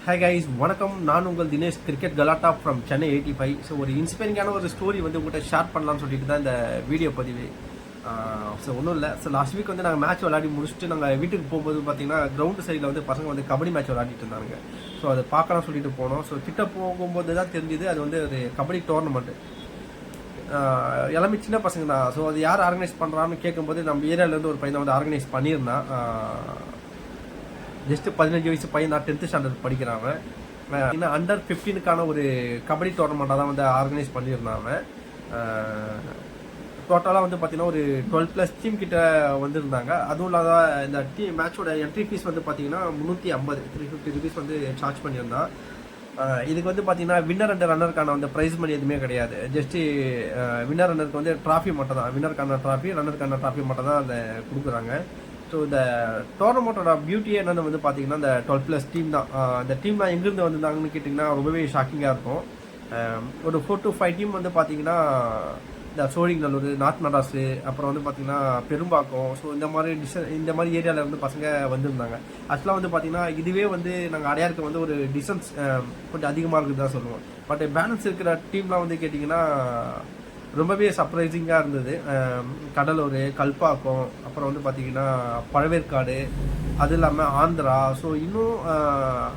Hi guys, வணக்கம். நான் உங்கள் தினேஷ், கிரிக்கெட் கலாட்டா ஃப்ரம் சென்னை 85. ஸோ ஒரு இன்ஸ்பைரிங்கான ஒரு ஸ்டோரி வந்து உங்கள்கிட்ட ஷேர் பண்ணலாம்னு சொல்லிட்டு தான் இந்த வீடியோ பதிவு. ஸோ ஒன்றும் இல்லை. ஸோ லாஸ்ட் வீக் வந்து நாங்கள் மேட்ச் விளையாடி முடிச்சுட்டு நாங்கள் வீட்டுக்கு போகும்போது பார்த்தீங்கன்னா கிரவுண்டு சைடில் வந்து பசங்க வந்து கபடி மேட்ச் விளையாடிட்டு இருந்தாங்க. ஸோ அதை பார்க்கலாம் சொல்லிட்டு போனோம். ஸோ கிட்ட போகும்போது தான் தெரிஞ்சுது அது வந்து ஒரு கபடி டோர்னமெண்ட்டு. எல்லாமே சின்ன பசங்க தான். ஸோ அது யார் ஆர்கனைஸ் பண்ணுறான்னு கேட்கும்போது நம்ம ஏரியாவிலேருந்து ஒரு பையனை வந்து ஆர்கனைஸ் பண்ணியிருந்தான். ஜஸ்ட்டு 15 வயசு பையன் தான், 10th ஸ்டாண்டர்ட் படிக்கிறாங்க. இன்னும் அண்டர் 15க்கான ஒரு கபடி டோர்னமெண்ட்டாக தான் வந்து ஆர்கனைஸ் பண்ணியிருந்தாங்க. டோட்டலாக வந்து பார்த்தீங்கன்னா ஒரு 12+ டீம் கிட்ட வந்துருந்தாங்க. அதுவும் இல்லாத இந்த மேட்சோட என்ட்ரி ஃபீஸ் வந்து பார்த்தீங்கன்னா 350 350 ருபீஸ் வந்து சார்ஜ் பண்ணியிருந்தான். இதுக்கு வந்து பார்த்தீங்கன்னா வின்னர் அண்ட் ரன்னருக்கான வந்து ப்ரைஸ் மணி எதுவுமே கிடையாது. ஜஸ்ட்டு வின்னர் ரன்னருக்கு வந்து ட்ராஃபி மட்டும் தான், வின்னருக்கான ட்ராஃபி ரன்னருக்கான ட்ராஃபி மட்டும் தான் அதை கொடுக்குறாங்க. ஸோ இந்த டோர்னமெண்ட்டோட பியூட்டியே என்னென்னு வந்து பார்த்தீங்கன்னா இந்த 12+ டீம் தான். இந்த டீம்லாம் எங்கேருந்து வந்திருந்தாங்கன்னு கேட்டிங்கன்னா ரொம்பவே ஷாக்கிங்காக இருக்கும். ஒரு 4 to 5 டீம் வந்து பார்த்தீங்கன்னா இந்த சோழிங்கநல்லூர், நார்த் மெட்ராஸு, அப்புறம் வந்து பார்த்தீங்கன்னா பெரும்பாக்கம். ஸோ இந்த மாதிரி ஏரியாவில் வந்து பசங்க வந்திருந்தாங்க. ஆக்சுவலாக வந்து பார்த்தீங்கன்னா இதுவே வந்து நாங்கள் அடையாருக்கு வந்து ஒரு டிஸ்டன்ஸ் கொஞ்சம் அதிகமாக இருக்குது தான் சொல்லுவோம். பட் பேலன்ஸ் இருக்கிற டீம்லாம் வந்து கேட்டிங்கன்னா ரொம்பவே சர்ப்ரைசிங்காக இருந்தது. கடலூர், கல்பாக்கம், அப்புறம் வந்து பார்த்திங்கன்னா பழவேற்காடு, அது இல்லாமல் ஆந்திரா. ஸோ இன்னும்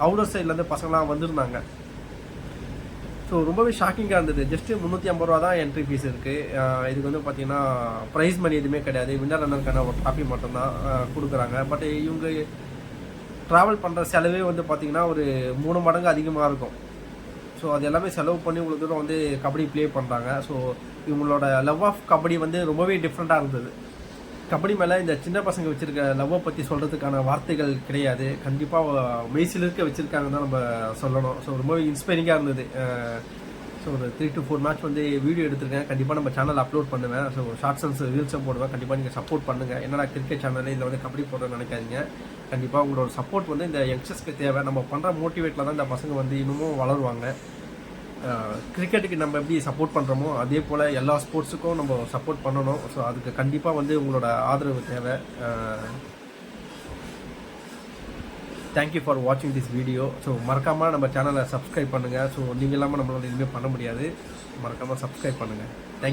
அவுட்டர் சைட்லேருந்து பசங்களாம் வந்திருந்தாங்க. ஸோ ரொம்பவே ஷாக்கிங்காக இருந்தது. ஜஸ்ட்டு 350 ரூபா தான் என்ட்ரி ஃபீஸ் இருக்குது. இதுக்கு வந்து பார்த்திங்கன்னா ப்ரைஸ் மணி எதுவுமே கிடையாது. வின்னர் ரன்னருக்கான ஒரு ட்ராஃபி மட்டும்தான் கொடுக்குறாங்க. பட் இவங்க ட்ராவல் பண்ணுற செலவே வந்து பார்த்திங்கன்னா ஒரு 3 மடங்கு அதிகமாக இருக்கும். ஸோ அது எல்லாமே செலவு பண்ணி உங்களுக்கு தூரம் வந்து கபடி ப்ளே பண்ணுறாங்க. ஸோ இவங்களோட லவ் ஆஃப் கபடி வந்து ரொம்பவே டிஃப்ரெண்ட்டாக இருந்தது. கபடி மேலே இந்த சின்ன பசங்க வச்சுருக்க லவ்வை பற்றி சொல்கிறதுக்கான வார்த்தைகள் கிடையாது. கண்டிப்பாக மெய்சில் இருக்க வச்சுருக்காங்கன்னு தான் நம்ம சொல்லணும். ஸோ ரொம்பவே இன்ஸ்பைரிங்காக இருந்தது. ஸோ ஒரு 3 to 4 மேட்ச் வந்து வீடியோ எடுத்திருக்கேன். கண்டிப்பாக நம்ம சேனல் அப்லோட் பண்ணுவேன். ஸோ ஷார்ட்ஸ் அண்ட் ரீல்ஸும் போடுவேன். கண்டிப்பாக நீங்கள் சப்போர்ட் பண்ணுங்கள். என்னடா கிரிக்கெட் சேனலில் இதில் வந்து கபடி போடுறேன்னு நினைக்காதீங்க. கண்டிப்பாக உங்களோட சப்போர்ட் வந்து இந்த யங்ஸ்டர்ஸ்க்கு தேவை. நம்ம பண்ணுற மோட்டிவேட்டில் தான் இந்த பசங்க வந்து இன்னமும் வளருவாங்க. கிரிக்கெட்டுக்கு நம்ம எப்படி சப்போர்ட் பண்ணுறோமோ அதே போல் எல்லா ஸ்போர்ட்ஸுக்கும் நம்ம சப்போர்ட் பண்ணணும். ஸோ அதுக்கு கண்டிப்பாக வந்து உங்களோட ஆதரவு தேவை. தேங்க்யூ ஃபார் வாட்சிங் திஸ் வீடியோ. ஸோ மறக்காமல் நம்ம சேனலை சப்ஸ்கிரைப் பண்ணுங்கள். ஸோ நீங்கள் இல்லாமல் நம்மளால் எதுவுமே பண்ண முடியாது. மறக்காமல் சப்ஸ்கிரைப் பண்ணுங்கள்.